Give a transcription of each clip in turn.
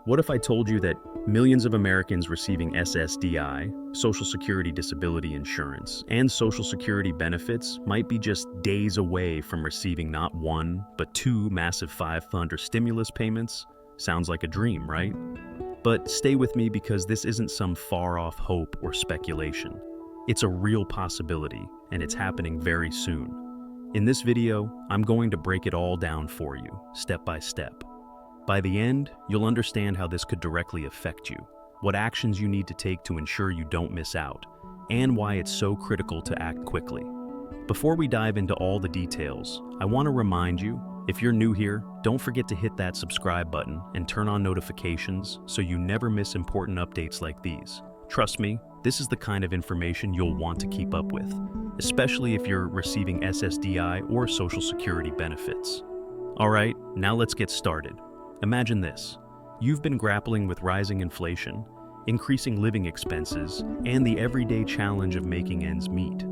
What if I told you that millions of Americans receiving SSDI, Social Security Disability Insurance, and Social Security benefits might be just days away from receiving not one, but two massive five-thunder stimulus payments? Sounds like a dream, right? But stay with me because this isn't some far-off hope or speculation. It's a real possibility, and it's happening very soon. In this video, I'm going to break it all down for you, step by step. By the end, you'll understand how this could directly affect you, what actions you need to take to ensure you don't miss out, and why it's so critical to act quickly. Before we dive into all the details, I want to remind you, if you're new here, don't forget to hit that subscribe button and turn on notifications so you never miss important updates like these. Trust me, this is the kind of information you'll want to keep up with, especially if you're receiving SSDI or Social Security benefits. All right, now let's get started. Imagine this. You've been grappling with rising inflation, increasing living expenses, and the everyday challenge of making ends meet.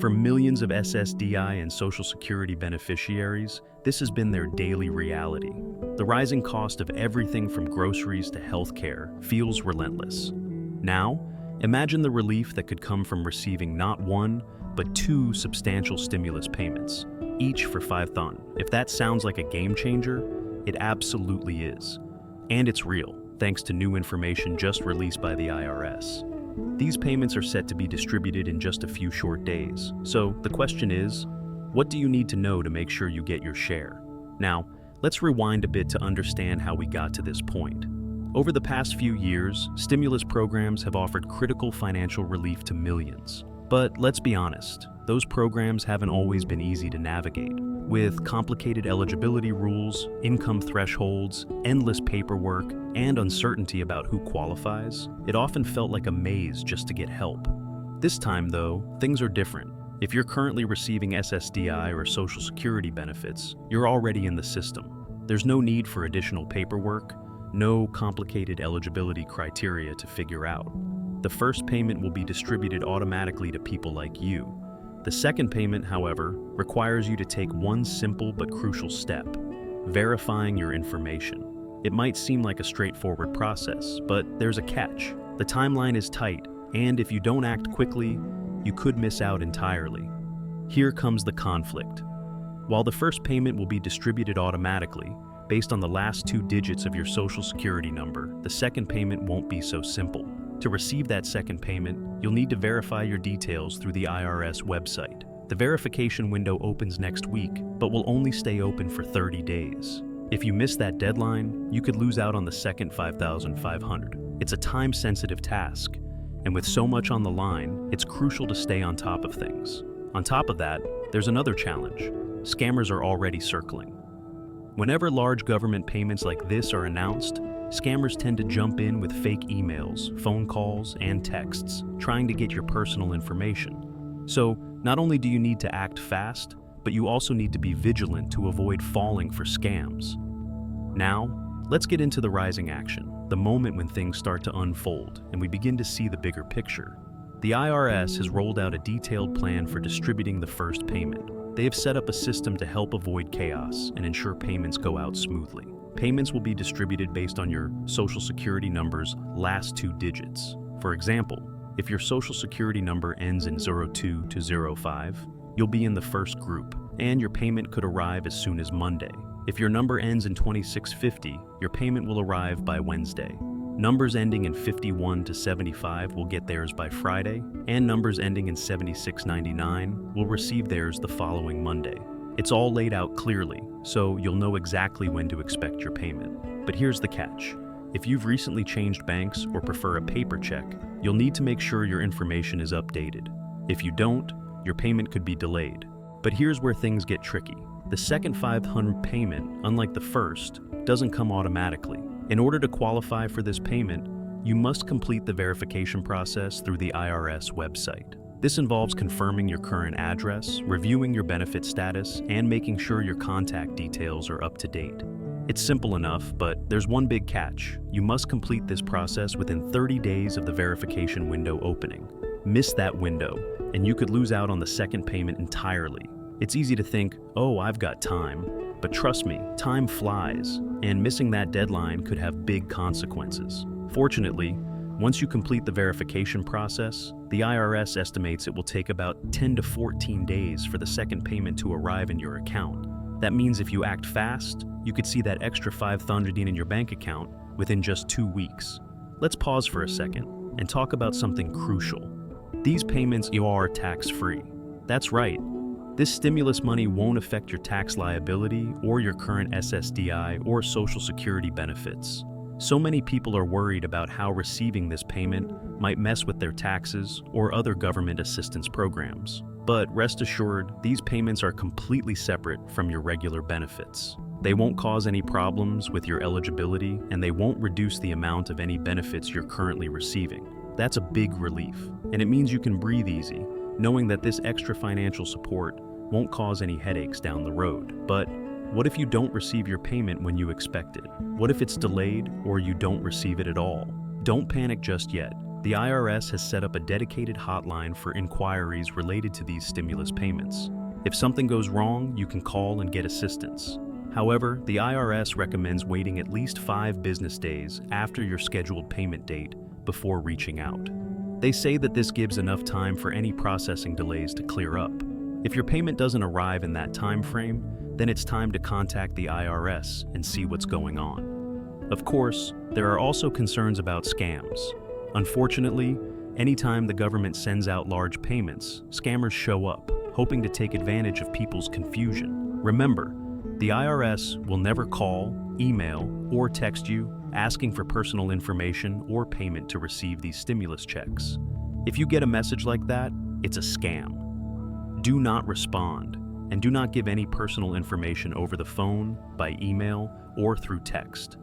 For millions of SSDI and Social Security beneficiaries, this has been their daily reality. The rising cost of everything from groceries to healthcare feels relentless. Now, imagine the relief that could come from receiving not one, but two substantial stimulus payments, each for $5,000. If that sounds like a game changer, it absolutely is. And it's real, thanks to new information just released by the IRS. These payments are set to be distributed in just a few short days. So the question is, what do you need to know to make sure you get your share? Now, let's rewind a bit to understand how we got to this point. Over the past few years, stimulus programs have offered critical financial relief to millions. But let's be honest, those programs haven't always been easy to navigate. With complicated eligibility rules, income thresholds, endless paperwork, and uncertainty about who qualifies, it often felt like a maze just to get help. This time, though, things are different. If you're currently receiving SSDI or Social Security benefits, you're already in the system. There's no need for additional paperwork, no complicated eligibility criteria to figure out. The first payment will be distributed automatically to people like you. The second payment, however, requires you to take one simple but crucial step: verifying your information. It might seem like a straightforward process, but there's a catch. The timeline is tight, and if you don't act quickly, you could miss out entirely. Here comes the conflict. While the first payment will be distributed automatically, based on the last two digits of your Social Security number, the second payment won't be so simple. To receive that second payment, you'll need to verify your details through the IRS website. The verification window opens next week, but will only stay open for 30 days. If you miss that deadline, you could lose out on the second $5,500. It's a time-sensitive task, and with so much on the line, it's crucial to stay on top of things. On top of that, there's another challenge. Scammers are already circling. Whenever large government payments like this are announced, scammers tend to jump in with fake emails, phone calls, and texts, trying to get your personal information. So, not only do you need to act fast, but you also need to be vigilant to avoid falling for scams. Now, let's get into the rising action, the moment when things start to unfold and we begin to see the bigger picture. The IRS has rolled out a detailed plan for distributing the first payment. They have set up a system to help avoid chaos and ensure payments go out smoothly. Payments will be distributed based on your Social Security number's last two digits. For example, if your Social Security number ends in 02 to 05, you'll be in the first group, and your payment could arrive as soon as Monday. If your number ends in 2650, your payment will arrive by Wednesday. Numbers ending in 51 to 75 will get theirs by Friday, and numbers ending in 7699 will receive theirs the following Monday. It's all laid out clearly, so you'll know exactly when to expect your payment. But here's the catch. If you've recently changed banks or prefer a paper check, you'll need to make sure your information is updated. If you don't, your payment could be delayed. But here's where things get tricky. The second $500 payment, unlike the first, doesn't come automatically. In order to qualify for this payment, you must complete the verification process through the IRS website. This involves confirming your current address, reviewing your benefit status, and making sure your contact details are up to date. It's simple enough, but there's one big catch. You must complete this process within 30 days of the verification window opening. Miss that window, and you could lose out on the second payment entirely. It's easy to think, oh, I've got time. But trust me, time flies, and missing that deadline could have big consequences. Fortunately, once you complete the verification process, the IRS estimates it will take about 10 to 14 days for the second payment to arrive in your account. That means if you act fast, you could see that extra 500 in your bank account within just 2 weeks. Let's pause for a second and talk about something crucial. These payments are tax-free. That's right. This stimulus money won't affect your tax liability or your current SSDI or Social Security benefits. So many people are worried about how receiving this payment might mess with their taxes or other government assistance programs. But rest assured, these payments are completely separate from your regular benefits. They won't cause any problems with your eligibility, and they won't reduce the amount of any benefits you're currently receiving. That's a big relief, and it means you can breathe easy, knowing that this extra financial support won't cause any headaches down the road. But what if you don't receive your payment when you expect it? What if it's delayed or you don't receive it at all? Don't panic just yet. The IRS has set up a dedicated hotline for inquiries related to these stimulus payments. If something goes wrong, you can call and get assistance. However, the IRS recommends waiting at least 5 business days after your scheduled payment date before reaching out. They say that this gives enough time for any processing delays to clear up. If your payment doesn't arrive in that time frame, then it's time to contact the IRS and see what's going on. Of course, there are also concerns about scams. Unfortunately, anytime the government sends out large payments, scammers show up, hoping to take advantage of people's confusion. Remember, the IRS will never call, email, or text you asking for personal information or payment to receive these stimulus checks. If you get a message like that, it's a scam. Do not respond, and do not give any personal information over the phone, by email, or through text.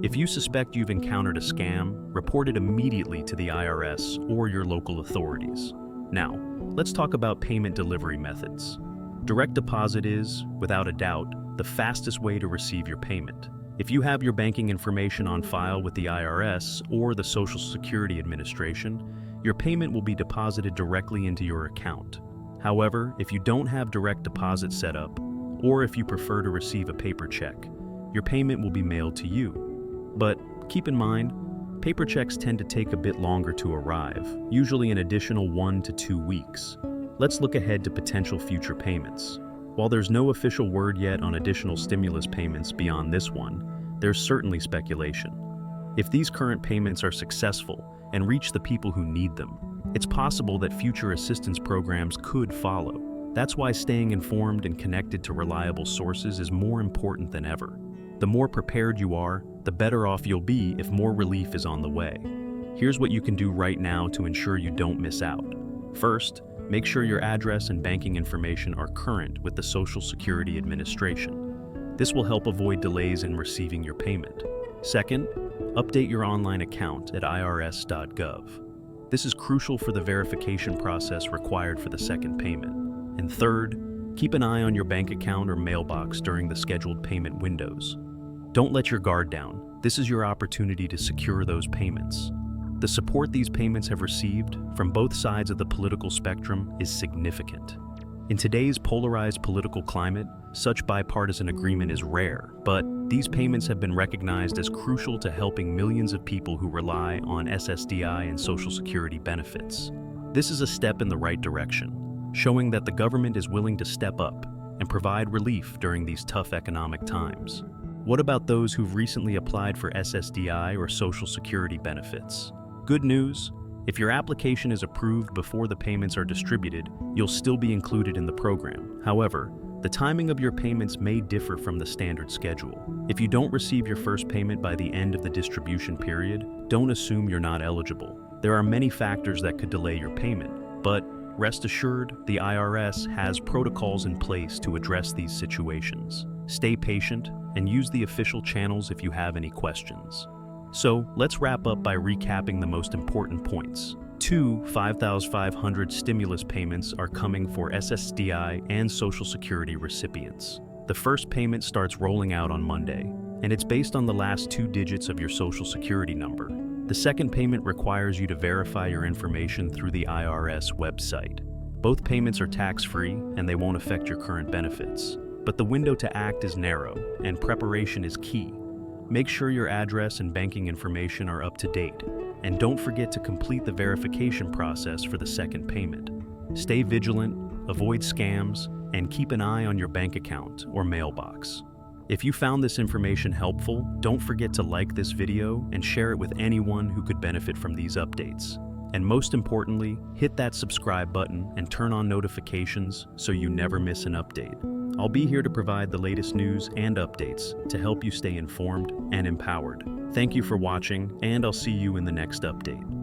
If you suspect you've encountered a scam, report it immediately to the IRS or your local authorities. Now, let's talk about payment delivery methods. Direct deposit is, without a doubt, the fastest way to receive your payment. If you have your banking information on file with the IRS or the Social Security Administration, your payment will be deposited directly into your account. However, if you don't have direct deposit set up, or if you prefer to receive a paper check, your payment will be mailed to you. But keep in mind, paper checks tend to take a bit longer to arrive, usually an additional 1 to 2 weeks. Let's look ahead to potential future payments. While there's no official word yet on additional stimulus payments beyond this one, there's certainly speculation. If these current payments are successful and reach the people who need them, it's possible that future assistance programs could follow. That's why staying informed and connected to reliable sources is more important than ever. The more prepared you are, the better off you'll be if more relief is on the way. Here's what you can do right now to ensure you don't miss out. First, make sure your address and banking information are current with the Social Security Administration. This will help avoid delays in receiving your payment. Second, update your online account at irs.gov. This is crucial for the verification process required for the second payment. And third, keep an eye on your bank account or mailbox during the scheduled payment windows. Don't let your guard down. This is your opportunity to secure those payments. The support these payments have received from both sides of the political spectrum is significant. In today's polarized political climate, such bipartisan agreement is rare, but these payments have been recognized as crucial to helping millions of people who rely on SSDI and Social Security benefits. This is a step in the right direction, showing that the government is willing to step up and provide relief during these tough economic times. What about those who've recently applied for SSDI or Social Security benefits? Good news, if your application is approved before the payments are distributed, you'll still be included in the program. However, the timing of your payments may differ from the standard schedule. If you don't receive your first payment by the end of the distribution period, don't assume you're not eligible. There are many factors that could delay your payment, but rest assured, the IRS has protocols in place to address these situations. Stay patient and use the official channels if you have any questions. So, let's wrap up by recapping the most important points. 2 $5,500 stimulus payments are coming for SSDI and Social Security recipients. The first payment starts rolling out on Monday, and it's based on the last 2 digits of your Social Security number. The second payment requires you to verify your information through the IRS website. Both payments are tax-free and they won't affect your current benefits. But the window to act is narrow, and preparation is key. Make sure your address and banking information are up to date, and don't forget to complete the verification process for the second payment. Stay vigilant, avoid scams, and keep an eye on your bank account or mailbox. If you found this information helpful, don't forget to like this video and share it with anyone who could benefit from these updates. And most importantly, hit that subscribe button and turn on notifications so you never miss an update. I'll be here to provide the latest news and updates to help you stay informed and empowered. Thank you for watching, and I'll see you in the next update.